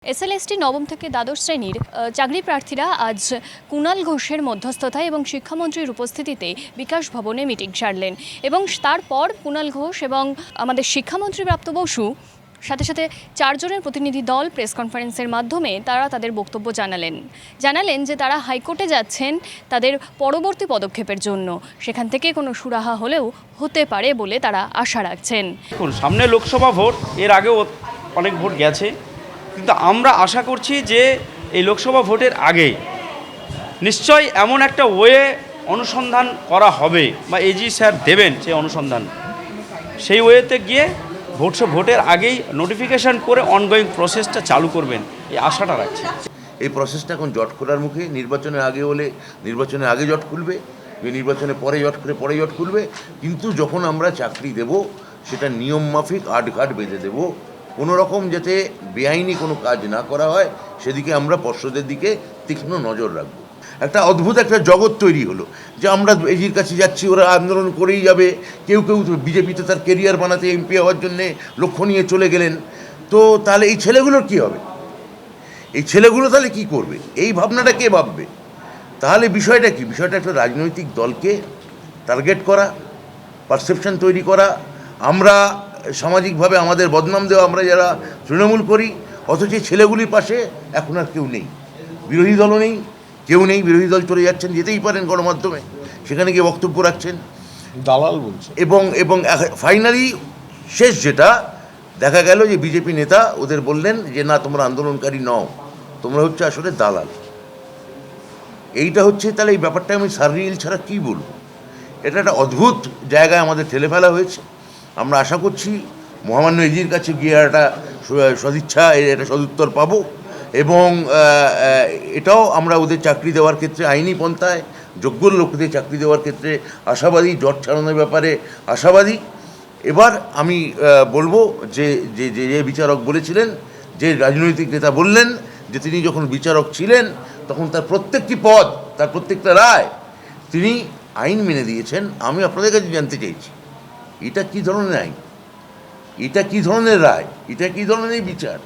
SLST নবম থেকে দ্বাদশ শ্রেণীর চাকরি প্রার্থীরা আজ কুণাল ঘোষের মধ্যস্থতায় এবং শিক্ষামন্ত্রীর উপস্থিতিতে বিকাশ ভবনে মিটিং সারলেন এবং তারপর কুণাল ঘোষ এবং আমাদের শিক্ষামন্ত্রী প্রাপ্ত বসু সাথে সাথে চারজনের প্রতিনিধি দল প্রেস কনফারেন্সের মাধ্যমে তারা তাদের বক্তব্য জানালেন যে তারা হাইকোর্টে যাচ্ছেন তাদের পরবর্তী পদক্ষেপের জন্য। সেখান থেকে কোনো সুরাহা হলেও হতে পারে বলে তারা আশা রাখছেন। সামনে লোকসভা ভোট, এর আগেও অনেক ভোট গেছে, কিন্তু আমরা আশা করছি যে এই লোকসভা ভোটের আগে নিশ্চয়ই এমন একটা ওয়ে অনুসন্ধান করা হবে বা এজি স্যার দেবেন সেই অনুসন্ধান, সেই ওয়েতে গিয়ে ভোটের আগেই নোটিফিকেশান করে অনগোয়িং প্রসেসটা চালু করবেন এই আশাটা রাখছি। এই প্রসেসটা এখন জট খোলার মুখে। নির্বাচনের আগে হলে নির্বাচনের আগে জট খুলবে, নির্বাচনের পরে জট করে পরে জট খুলবে, কিন্তু যখন আমরা চাকরি দেব সেটা নিয়ম মাফিক আটঘাট বেঁধে দেব। কোনো রকম যাতে বেআইনি কোনো কাজ না করা হয় সেদিকে আমরা পর্ষদের দিকে তীক্ষ্ণ নজর রাখব। একটা অদ্ভুত একটা জগৎ তৈরি হলো যে আমরা এজির কাছে যাচ্ছি, ওরা আন্দোলন করেই যাবে। কেউ বিজেপিতে তার কেরিয়ার বানাতে এমপি হওয়ার জন্যে লক্ষ্য নিয়ে চলে গেলেন। তো তাহলে এই ছেলেগুলোর কী হবে? এই ছেলেগুলো তাহলে কি করবে? এই ভাবনাটা কে ভাববে? তাহলে বিষয়টা কি? বিষয়টা একটা রাজনৈতিক দলকে টার্গেট করা, পারসেপশন তৈরি করা, আমরা সামাজিকভাবে আমাদের বদনাম দেওয়া, আমরা যারা তৃণমূল করি, অথচ ছেলেগুলির পাশে এখন আর কেউ নেই, বিরোধী দলও নেই, কেউ নেই। বিরোধী দল চলে যাচ্ছেন, যেতেই পারেন গণমাধ্যমে, সেখানে গিয়ে বক্তব্য রাখছেন, দালাল বলছে। এবং ফাইনালি শেষ যেটা দেখা গেল যে বিজেপি নেতা ওদের বললেন যে না, তোমরা আন্দোলনকারী নও, তোমরা হচ্ছে আসলে দালাল। এইটা হচ্ছে, তাহলে এই ব্যাপারটা আমি সাররিল ছাড়া কী বলবো? এটা একটা অদ্ভুত জায়গায় আমাদের ঠেলে ফেলা হয়েছে। আমরা আশা করছি মহামান্য এজির কাছে গিয়ে একটা সদিচ্ছা, একটা সদুত্তর পাবো, এবং এটাও আমরা ওদের চাকরি দেওয়ার ক্ষেত্রে আইনি পন্থায় যোগ্য লোকদের চাকরি দেওয়ার ক্ষেত্রে আশাবাদী, জট ছাড়ানোর ব্যাপারে আশাবাদী। এবার আমি বলবো যে যে যে বিচারক বলেছিলেন, যে রাজনৈতিক নেতা বললেন যে তিনি যখন বিচারক ছিলেন তখন তার প্রত্যেকটি পদ, তার প্রত্যেকটা রায় তিনি আইন মেনে দিয়েছেন। আমি আপনাদের কাছে জানতে চাইছি, এটা কী ধরনের আইন? এটা কী ধরনের রায়? এটা কী ধরনের বিচার?